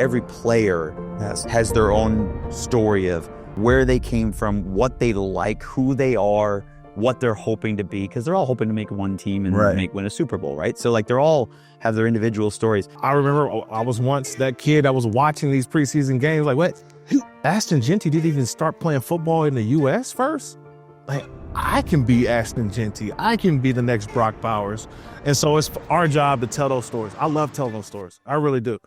every player has their own story of where they came from, what they like, who they are, what they're hoping to be, because they're all hoping to make one team and win a Super Bowl, right? So like they're all have their individual stories. I remember I was once that kid that was watching these preseason games like, what? Ashton Genty didn't even start playing football in the U.S. first? Like, I can be Ashton Genty. I can be the next Brock Bowers. And so it's our job to tell those stories. I love telling those stories. I really do.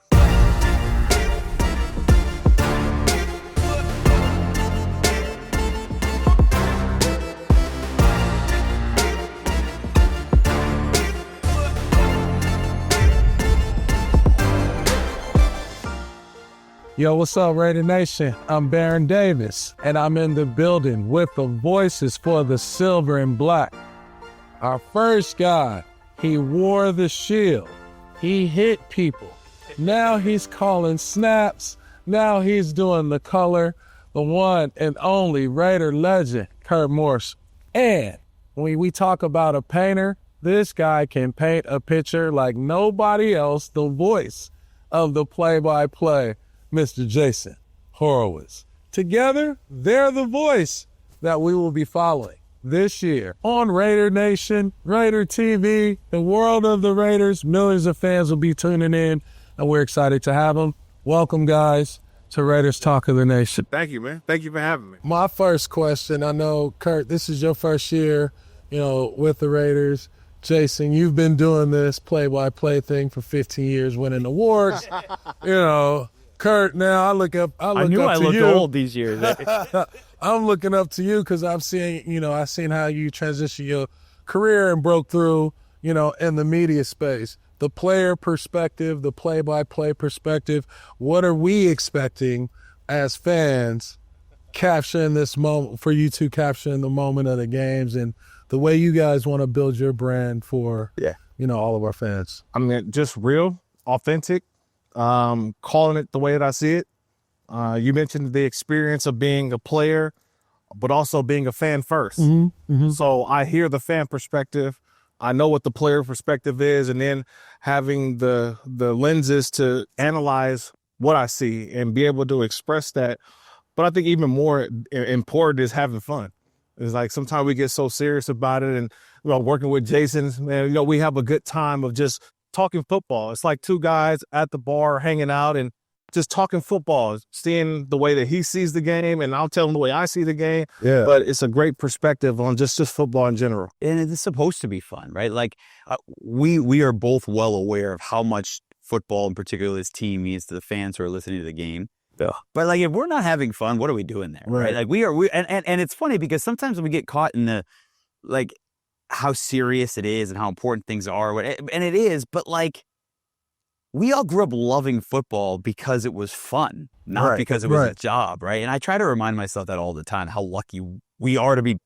Yo, what's up, Raider Nation? I'm Baron Davis, and I'm in the building with the voices for the silver and black. Our first guy, he wore the shield. He hit people. Now he's calling snaps. Now he's doing the color. The one and only Raider legend, Kirk Morrison. And when we talk about a painter, this guy can paint a picture like nobody else, the voice of the play-by-play, Mr. Jason Horowitz. Together, they're the voice that we will be following this year on Raider Nation, Raider TV, the world of the Raiders. Millions of fans will be tuning in, and we're excited to have them. Welcome, guys, to Raiders Talk of the Nation. Thank you, man. Thank you for having me. My first question, I know, Kurt, this is your first year, with the Raiders. Jason, you've been doing this play-by-play thing for 15 years, winning awards. Kurt, now I looked old these years. I'm looking up to you because I've seen how you transition your career and broke through, in the media space. The player perspective, the play-by-play perspective. What are we expecting as fans capturing this moment, for you two capturing the moment of the games and the way you guys want to build your brand for, all of our fans? I mean, just real, authentic. Calling it the way that I see it. You mentioned the experience of being a player, but also being a fan first. Mm-hmm. So I hear the fan perspective. I know what the player perspective is, and then having the lenses to analyze what I see and be able to express that. But I think even more important is having fun. It's like sometimes we get so serious about it, and working with Jason, man, we have a good time of just talking football. It's like two guys at the bar hanging out and just talking football, seeing the way that he sees the game, and I'll tell him the way I see the game. Yeah. But it's a great perspective on just football in general. And it's supposed to be fun, right? Like we are both well aware of how much football, in particular this team, means to the fans who are listening to the game. Yeah. But like, if we're not having fun, what are we doing there? Right? Like and it's funny because sometimes we get caught in the, like, how serious it is and how important things are. And it is, but like, we all grew up loving football because it was fun, not because it was a job, right? And I try to remind myself that all the time, how lucky we are to be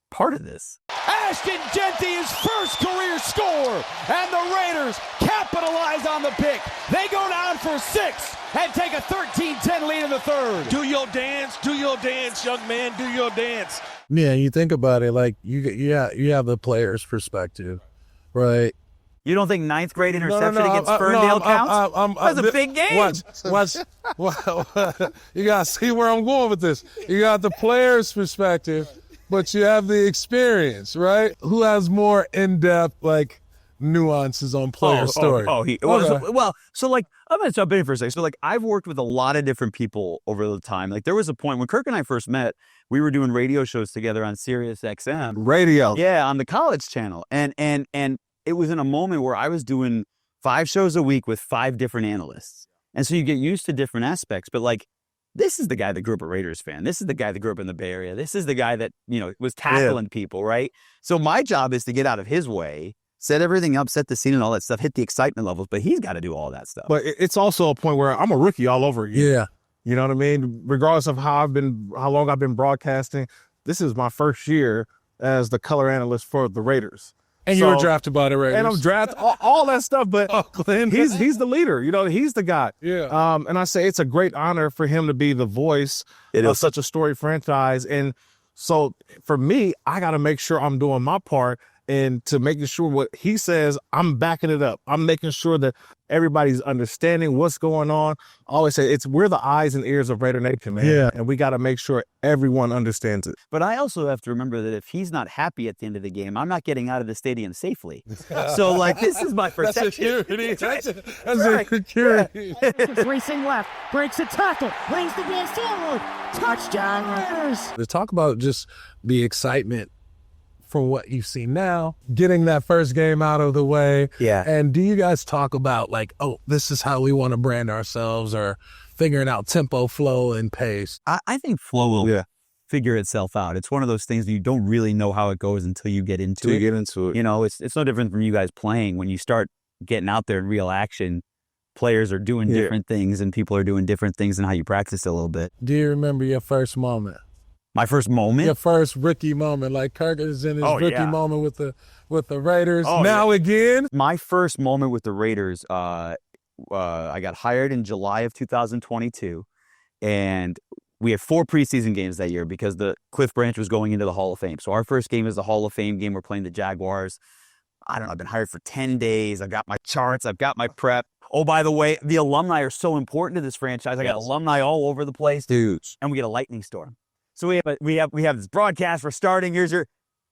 part of this. Ashton Genty's first career score, and the Raiders capitalize on the pick. They go down for 6 and take a 13-10 lead in the third. Do your dance, young man, do your dance. Yeah, you think about it, like you have the player's perspective, right? You don't think 9th grade interception against Ferndale counts? That's a big game. You got to see where I'm going with this. You got the player's perspective, but you have the experience, right? Who has more in-depth, like, nuances on player story? So like, I'm going to jump in for a second. So like, I've worked with a lot of different people over the time. Like, there was a point when Kirk and I first met, we were doing radio shows together on Sirius XM. Radio. Yeah, on the college channel. And it was in a moment where I was doing 5 shows a week with 5 different analysts. And so you get used to different aspects. But like, this is the guy that grew up a Raiders fan. This is the guy that grew up in the Bay Area. This is the guy that, was tackling people, right? So my job is to get out of his way, set everything up, set the scene and all that stuff, hit the excitement levels, but he's got to do all that stuff. But it's also a point where I'm a rookie all over again. Yeah. You know what I mean? Regardless of how long I've been broadcasting, this is my first year as the color analyst for the Raiders. And you were drafted by the Raiders. And I'm drafted, all that stuff, but he's the leader. He's the guy. Yeah. And I say it's a great honor for him to be the voice of such a storied franchise. And so for me, I got to make sure I'm doing my part and to making sure what he says, I'm backing it up. I'm making sure that everybody's understanding what's going on. I always say we're the eyes and ears of Raider Nation, man. Yeah. And we got to make sure everyone understands it. But I also have to remember that if he's not happy at the end of the game, I'm not getting out of the stadium safely. So, like, this is my protection. That's security. Racing left, breaks a tackle, brings the ball forward. Touchdown Raiders! To talk about just the excitement from what you see now, getting that first game out of the way. Yeah. And do you guys talk about like, oh, this is how we want to brand ourselves, or figuring out tempo, flow, and pace? I think flow will figure itself out. It's one of those things that you don't really know how it goes until you get into it. You know, it's no different from you guys playing. When you start getting out there in real action, players are doing different things and people are doing different things, and how you practice a little bit. Do you remember your first moment? My first moment? Your first rookie moment, like Kirk is in his rookie moment with the Raiders. Again. My first moment with the Raiders, I got hired in July of 2022, and we had 4 preseason games that year because the Cliff Branch was going into the Hall of Fame. So our first game is the Hall of Fame game. We're playing the Jaguars. I don't know, I've been hired for 10 days. I've got my charts. I've got my prep. Oh, by the way, the alumni are so important to this franchise. I got alumni all over the place. Dudes. And we get a lightning storm. So we have this broadcast. We're starting. Here's your.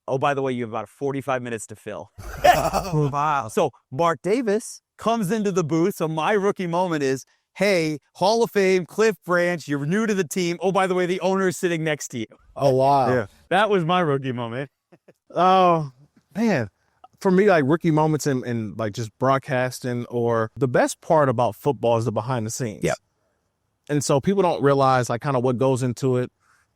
Oh, by the way, you have about 45 minutes to fill. Wow. So Bart Davis comes into the booth. So my rookie moment is, hey, Hall of Fame, Cliff Branch, you're new to the team. Oh, by the way, the owner is sitting next to you. Oh, wow. Yeah. That was my rookie moment. Oh, man. For me, like rookie moments and like just broadcasting, or the best part about football is the behind the scenes. Yeah. And so people don't realize like kind of what goes into it.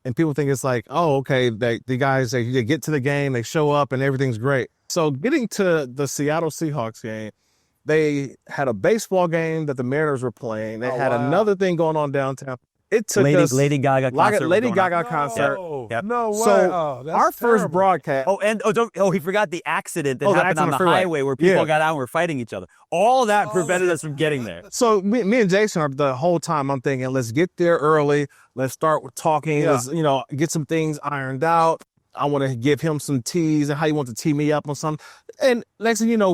And people think it's like, oh, okay, the guys, they get to the game, they show up, and everything's great. So getting to the Seattle Seahawks game, they had a baseball game that the Mariners were playing. They had another thing going on downtown. It took us Lady Gaga concert. Lady Gaga concert. Yep. No way. So that's our first terrible. broadcast. He forgot the accident that the happened accident on the freeway. highway where people got out and were fighting each other. All that prevented us from getting there. So me and Jason are the whole time. I'm thinking, let's get there early. Let's start with talking. Yeah. Let's get some things ironed out. I want to give him some teas and how he wants to tee me up on something. And next thing you know,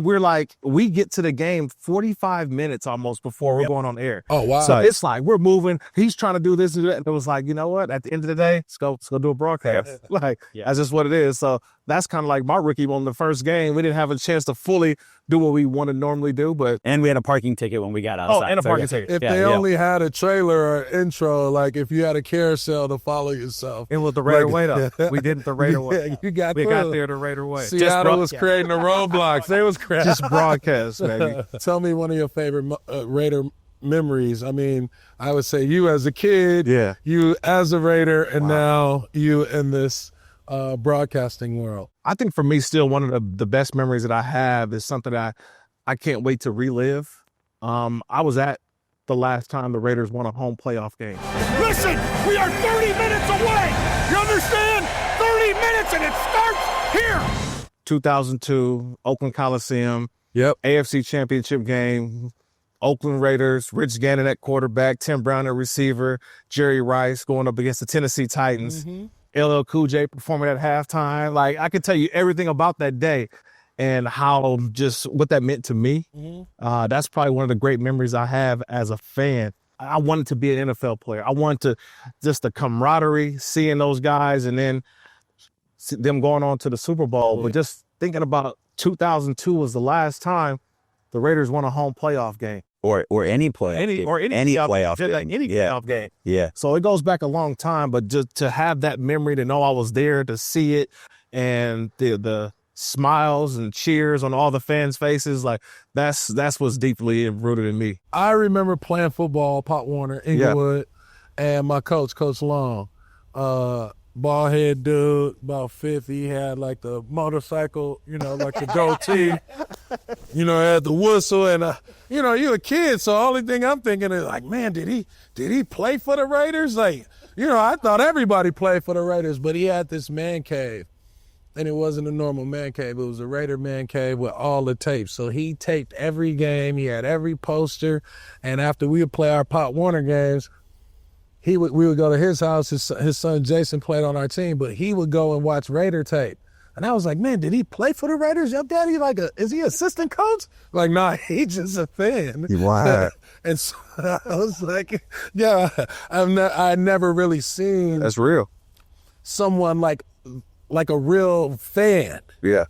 we get to the game 45 minutes almost before we're going on air. Oh, wow. So it's like we're moving. He's trying to do this and that. And it was like, you know what? At the end of the day, let's go do a broadcast. That's just what it is. So that's kind of like my rookie on the first game. We didn't have a chance to fully do what we want to normally do, and we had a parking ticket when we got outside. Oh, and a parking ticket. If they only had a trailer or intro, like if you had a carousel to follow yourself. It was the Raider way, though. We did it the Raider way. We got there the Raider way. Seattle was creating the roadblocks. They was creating. Just broadcast, baby. Tell me one of your favorite Raider memories. I mean, I would say you as a kid, you as a Raider, and now you in this broadcasting world. I think for me, still one of the best memories that I have is something that I can't wait to relive. I was at the last time the Raiders won a home playoff game. Listen, we are 30 minutes away. You understand? 30 minutes and it starts here. 2002, Oakland Coliseum. Yep. AFC Championship game. Oakland Raiders, Rich Gannon at quarterback, Tim Brown at receiver, Jerry Rice going up against the Tennessee Titans. LL Cool J performing at halftime. Like, I could tell you everything about that day and how just what that meant to me. That's probably one of the great memories I have as a fan. I wanted to be an NFL player. I wanted to just the camaraderie, seeing those guys, and then them going on to the Super Bowl. But just thinking about 2002 was the last time the Raiders won a home playoff game. Or any playoff game. Any playoff game. Like any playoff game. Yeah. So it goes back a long time, but just to have that memory, to know I was there, to see it, and the smiles and cheers on all the fans' faces, like that's what's deeply rooted in me. I remember playing football, Pop Warner, Inglewood, and my coach, Coach Long, bald head dude, about 50. He had like the motorcycle, like the goatee, had the whistle, and you're a kid, so the only thing I'm thinking is like, man, did he play for the Raiders? Like, I thought everybody played for the Raiders, but he had this man cave. And it wasn't a normal man cave. It was a Raider man cave with all the tapes. So he taped every game. He had every poster. And after we would play our Pop Warner games, we would go to his house. His son Jason played on our team, but he would go and watch Raider tape. And I was like, man, did he play for the Raiders? Your daddy, is he assistant coach? Like, nah, he's just a fan. Wow. And so I was like, yeah, I never really seen That's real. someone like a real fan. Yeah.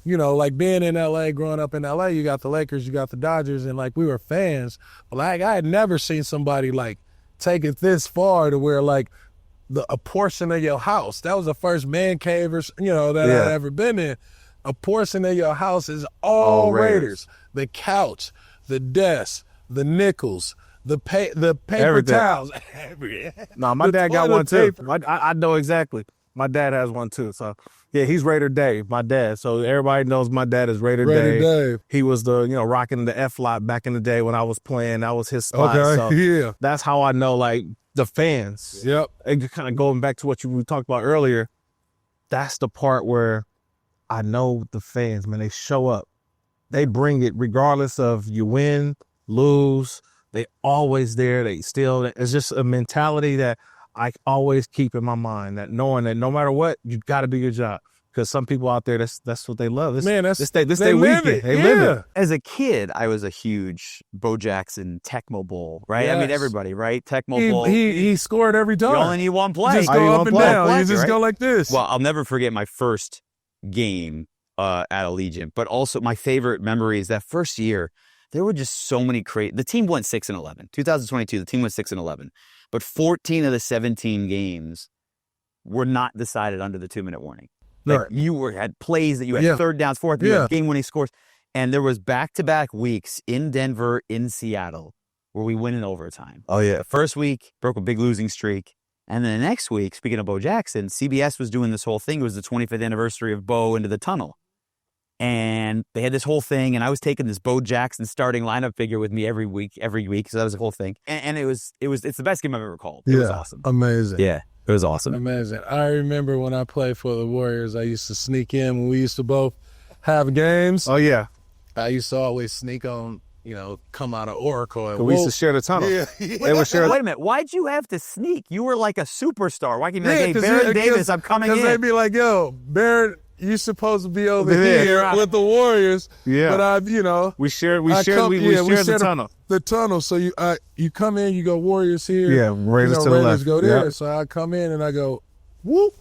Like being in LA, growing up in LA, you got the Lakers, you got the Dodgers, and like we were fans. But like I had never seen somebody like take it this far to where like a portion of your house, that was the first man cave that I'd ever been in. A portion of your house is all Raiders. The couch, the desk, the nickels, the paper Everything. towels. No, my dad got one too. I know exactly. My dad has one too. So yeah, he's Raider Dave, my dad. So everybody knows my dad is Raider Dave. He was the, rocking the F lot back in the day when I was playing. That was his spot. Okay, so yeah. That's how I know like the fans. Yep. And kind of going back to what we talked about earlier, that's the part where I know the fans, man, they show up. They bring it regardless of you win, lose. They always there. It's just a mentality that I always keep in my mind, that knowing that no matter what, you got to do your job. Because some people out there, that's what they love. This their weekend. They live it. As a kid, I was a huge Bo Jackson Tecmo Bowl, right? Yes. I mean, everybody, right? Tecmo Bowl. He scored every time. You only need one play. You just go up and down. You just right? go like this. Well, I'll never forget my first game at Allegiant, but also my favorite memory is that first year, there were just so many the team went 6-11. 2022, the team went 6-11. But 14 of the 17 games were not decided under the 2-minute warning. Like Right. you had plays that you had third downs, fourth, you had game-winning scores. And there was back-to-back weeks in Denver, in Seattle, where we win in overtime. Oh, yeah. The first week, broke a big losing streak. And then the next week, speaking of Bo Jackson, CBS was doing this whole thing. It was the 25th anniversary of Bo into the tunnel. And they had this whole thing, and I was taking this Bo Jackson starting lineup figure with me every week. So that was the whole thing. And it's the best game I've ever called. It was awesome. Amazing. Yeah, it was awesome. Amazing. I remember when I played for the Warriors, I used to sneak in when we used to both have games. Oh, yeah. I used to always sneak on, come out of Oracle. And We used to share the tunnel. Yeah. They would share. Wait a minute. Why'd you have to sneak? You were like a superstar. Why can't you be like, hey, Baron Davis, I'm coming in? Because they'd be like, yo, Baron, you're supposed to be over Yeah. here with the Warriors. Yeah. But We shared the tunnel. The tunnel. So you come in, you go Warriors here. Yeah, Raiders to the Raiders left. go there. Yep. So I come in and I go, whoop.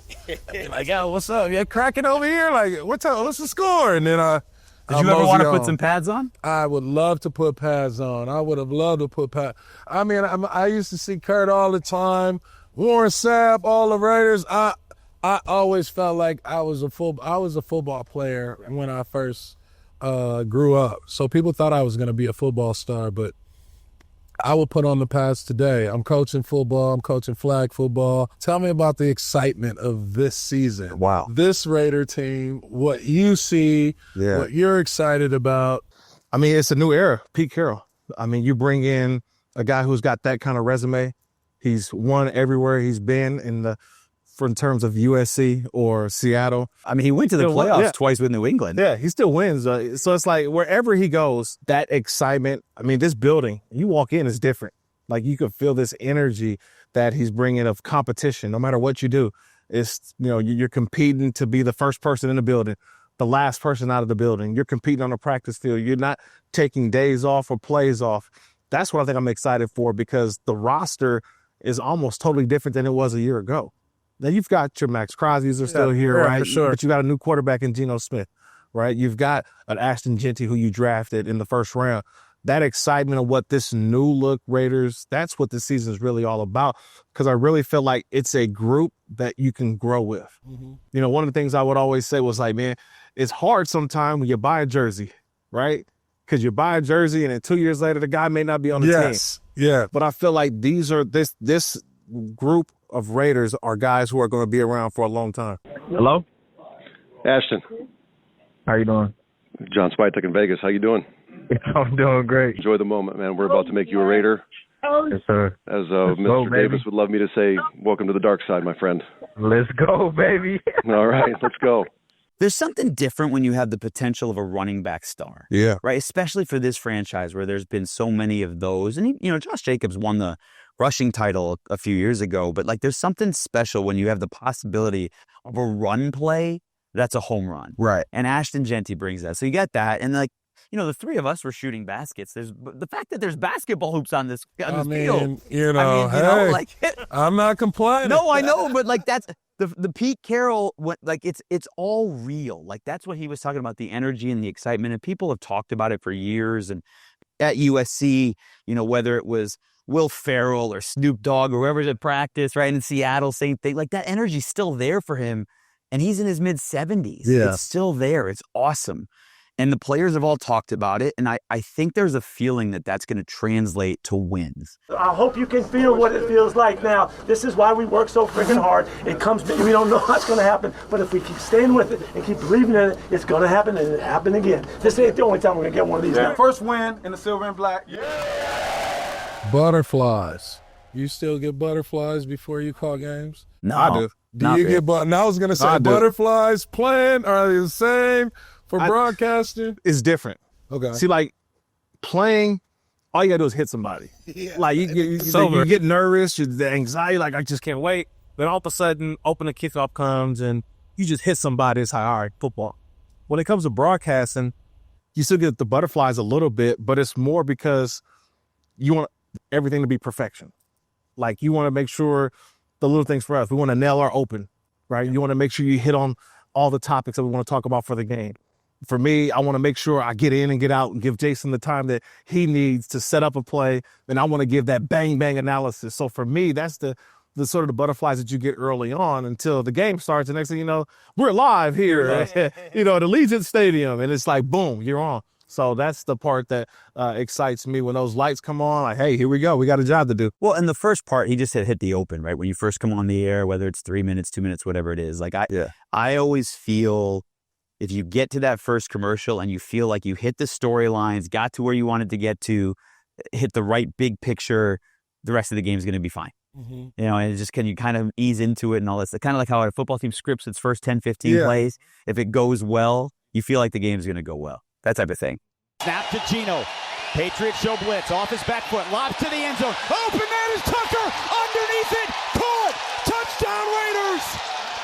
Like, yo, what's up? You're cracking over here? Like, what's the score? And then Did you ever want to put some pads on? I would love to put pads on. I would have loved to put pads. I mean, I used to see Kurt all the time, Warren Sapp, all the Raiders. I always felt like I was a football player when I first grew up. So people thought I was going to be a football star, but I would put on the pads today. I'm coaching football. I'm coaching flag football. Tell me about the excitement of this season. Wow. This Raider team, what you see, what you're excited about. I mean, it's a new era. Pete Carroll. I mean, you bring in a guy who's got that kind of resume. He's won everywhere he's been in terms of USC or Seattle. I mean, he went to the playoffs twice with New England. Yeah, he still wins. So it's like wherever he goes, that excitement. I mean, this building, you walk in, it's different. Like you can feel this energy that he's bringing of competition. No matter what you do, it's, you're competing to be the first person in the building, the last person out of the building. You're competing on the practice field. You're not taking days off or plays off. That's what I think I'm excited for, because the roster is almost totally different than it was a year ago. Now, you've got your Max Crosby's are still here, right? For sure. But you got a new quarterback in Geno Smith, right? You've got an Ashton Genty who you drafted in the first round. That excitement of what this new look Raiders, that's what this season is really all about, because I really feel like it's a group that you can grow with. Mm-hmm. One of the things I would always say was like, man, it's hard sometimes when you buy a jersey, right? Because you buy a jersey and then 2 years later, the guy may not be on the team. Yeah. But I feel like this group of Raiders are guys who are going to be around for a long time. Hello? Ashton. How you doing? John Switek in Vegas. How you doing? I'm doing great. Enjoy the moment, man. We're about to make you a Raider. Yes, sir. As Let's Mr. go, Davis baby. would love me to say, welcome to the dark side, my friend. Let's go, baby. All right, let's go. There's something different when you have the potential of a running back star. Yeah. Right? Especially for this franchise where there's been so many of those. And, Josh Jacobs won the rushing title a few years ago. But, there's something special when you have the possibility of a run play that's a home run. Right. And Ashton Genty brings that. So you get that. And like, you know, the three of us were shooting baskets. There's the fact that there's basketball hoops on this field. Hey, I'm not complaining. No, I know, but like that's the Pete Carroll, like it's all real. Like that's what he was talking about, the energy and the excitement. And people have talked about it for years. And at USC, you know, whether it was Will Ferrell or Snoop Dogg or whoever's at practice, right? In Seattle, same thing. Like that energy's still there for him. And he's in his mid-70s. Yeah. It's still there. It's awesome. And the players have all talked about it. And I think there's a feeling that that's going to translate to wins. I hope you can feel what it feels like now. This is why we work so freaking hard. It comes, we don't know what's going to happen. But if we keep staying with it and keep believing in it, it's going to happen and it happen again. This ain't the only time we're going to get one of these. Yeah. First win in the silver and black. Butterflies. You still get butterflies before you call games? No, I do. Do you get and I was going to say, butterflies playing, are they the same for broadcasting? It's different. Okay. See, like playing, all you gotta do is hit somebody. Like you get nervous, the anxiety, like I just can't wait. Then all of a sudden, open the kickoff comes and you just hit somebody. It's like, all right, football. When it comes to broadcasting, you still get the butterflies a little bit, but it's more because you want everything to be perfection. Like you want to make sure the little things for us. We want to nail our open, right? You want to make sure you hit on all the topics that we want to talk about for the game. For me, I want to make sure I get in and get out and give Jason the time that he needs to set up a play. And I want to give that bang, bang analysis. So for me, that's the sort of the butterflies that you get early on until the game starts. And next thing you know, we're live here, at Allegiant Stadium. And it's like, boom, you're on. So that's the part that excites me when those lights come on. Like, hey, here we go. We got a job to do. Well, and the first part, he just hit the open, right? When you first come on the air, whether it's 3 minutes, 2 minutes, whatever it is. Like I always feel if you get to that first commercial and you feel like you hit the storylines, got to where you wanted to get to, hit the right big picture, the rest of the game is going to be fine. Mm-hmm. You know, and it just can you kind of ease into it and all this. Kind of like how a football team scripts its first 10, 15 plays. If it goes well, you feel like the game's going to go well. That type of thing. Snap to Geno. Patriots show blitz. Off his back foot. Lobs to the end zone. Open man is Tucker. Underneath it. Caught. Touchdown Raiders.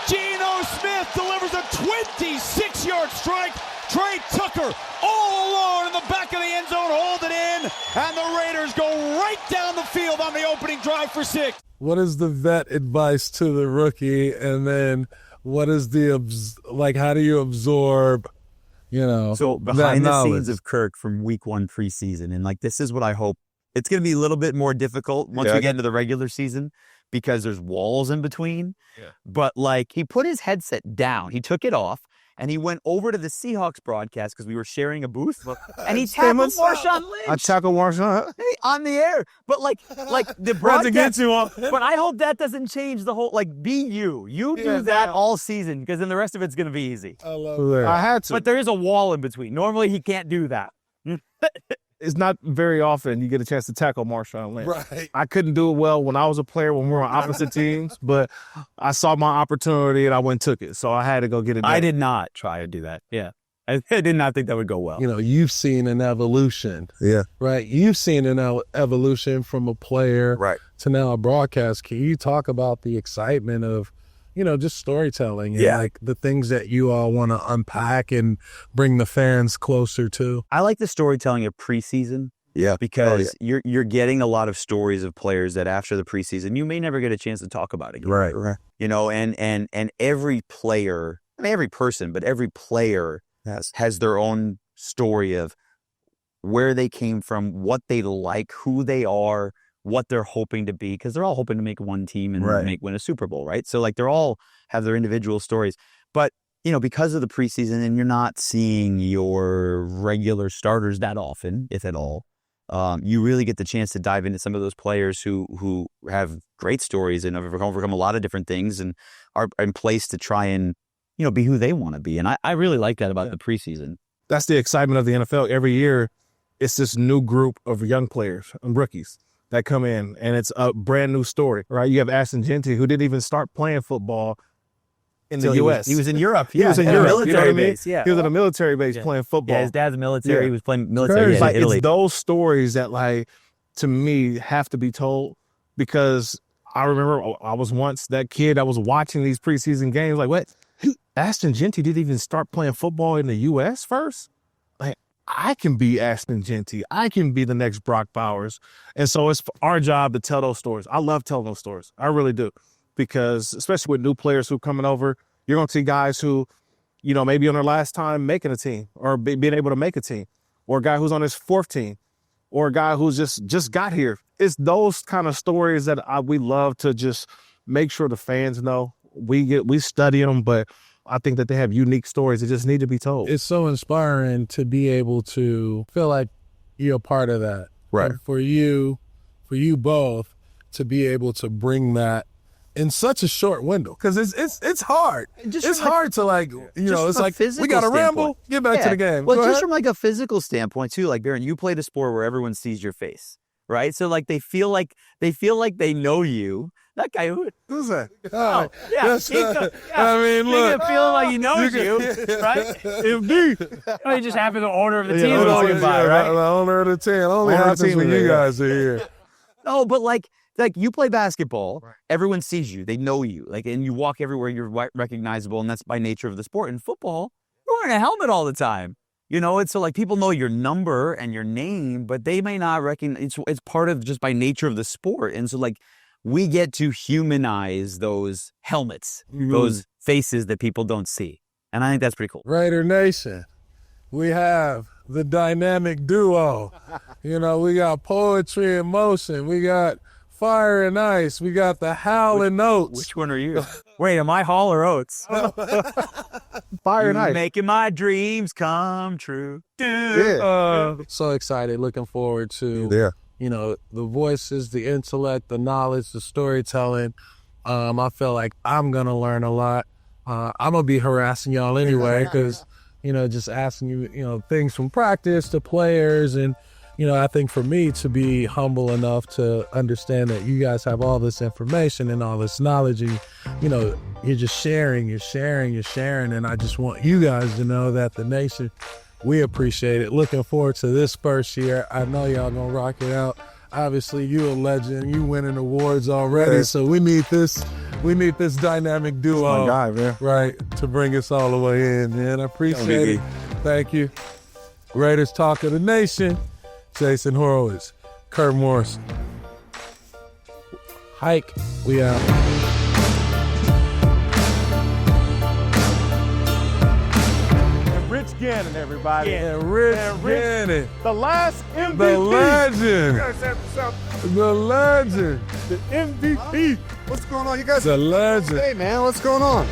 Geno Smith delivers a 26-yard strike. Trey Tucker all alone in the back of the end zone. Hold it in. And the Raiders go right down the field on the opening drive for 6. What is the vet advice to the rookie? And then what is how do you absorb so behind the scenes of Kirk from week 1 preseason. And like, this is what I hope. It's going to be a little bit more difficult once we get into the regular season because there's walls in between. Yeah. But like, he put his headset down. He took it off and he went over to the Seahawks broadcast because we were sharing a booth and he tackled Marshawn Lynch. I tackled Marshawn on the air. But like the broadcast. But I hope that doesn't change the whole, be you. You do that all season because then the rest of it's going to be easy. I love that. I had to. But there is a wall in between. Normally he can't do that. It's not very often you get a chance to tackle Marshawn Lynch. Right. I couldn't do it well when I was a player when we were on opposite teams, but I saw my opportunity and I went and took it. So I had to go get it done. I did not try to do that. Yeah. I did not think that would go well. You've seen an evolution. Yeah. Right? You've seen an evolution from a player to now a broadcast. Can you talk about the excitement of just storytelling and like the things that you all want to unpack and bring the fans closer to? I like the storytelling of preseason. Yeah. Because you're getting a lot of stories of players that after the preseason, you may never get a chance to talk about again. Right. And every player, every person, but every player has their own story of where they came from, what they like, who they are, what they're hoping to be, because they're all hoping to make one team and win a Super Bowl, right? So they're all have their individual stories. But, because of the preseason and you're not seeing your regular starters that often, if at all, you really get the chance to dive into some of those players who have great stories and have overcome a lot of different things and are in place to try and, be who they want to be. And I really like that about the preseason. That's the excitement of the NFL. Every year, it's this new group of young players and rookies that come in, and it's a brand new story, right? You have Ashton Genty, who didn't even start playing football in the U.S. He was in Europe. He was in Europe. Military base. Yeah. He was at a military base playing football. Yeah, his dad's military. He was playing military in Italy. It's those stories that, to me, have to be told because I remember I was once that kid that was watching these preseason games what? Ashton Genty didn't even start playing football in the U.S. first. Like, I can be Ashton Genty. I can be the next Brock Bowers. And so it's our job to tell those stories. I love telling those stories. I really do. Because especially with new players who are coming over, you're going to see guys who, you know, maybe on their last time making a team or being able to make a team, or a guy who's on his fourth team, or a guy who's just got here. It's those kind of stories that we love to just make sure the fans know. We study them, but I think that they have unique stories that just need to be told. It's so inspiring to be able to feel like you're a part of that. Right. And for you both to be able to bring that in such a short window, because it's hard. It's hard to, like, you know, it's like we got to ramble, get back to the game. Well, just from like a physical standpoint too, like Baron, you played a sport where everyone sees your face, right? So like they feel like they know you. That guy, who's that? Oh, yeah. I mean, look, feeling like he knows you, right? Indeed. He just happened the owner of the team walking by, The right? owner of the team. Only happens when you guys are here. No, but like you play basketball, everyone sees you, they know you, like, and you walk everywhere, you're recognizable, and that's by nature of the sport. In football, you're wearing a helmet all the time. You know, it's so like people know your number and your name, but they may not recognize. It's part of just by nature of the sport, and so like we get to humanize those helmets, those faces that people don't see, and I think that's pretty cool. Raider Nation, we have the dynamic duo. You know, we got poetry in motion. We got fire and ice. We got the howling notes. Which one are you? Wait, am I Hall or Oates? Fire and ice. Making my dreams come true. So excited, looking forward to, you know, the voices, the intellect, the knowledge, the storytelling. I feel like I'm going to learn a lot. I'm going to be harassing y'all anyway because, you know, just asking you, you know, things from practice to players. And, you know, I think for me to be humble enough to understand that you guys have all this information and all this knowledge, and, you know, you're just sharing. And I just want you guys to know that the nation, we appreciate it. Looking forward to this first year. I know y'all gonna rock it out. Obviously, you a legend. You winning awards already, so we need this dynamic duo, my guy, man. Right, to bring us all the way in, man. I appreciate it. Thank you. Raiders Talk of the Nation. Jason Horowitz, Kirk Morrison. Hike, we out. Rich Gannon, everybody. And Rich Gannon. The last MVP. The legend. You guys have something. The legend. The MVP. What's going on, you guys? The legend. Hey, man, what's going on?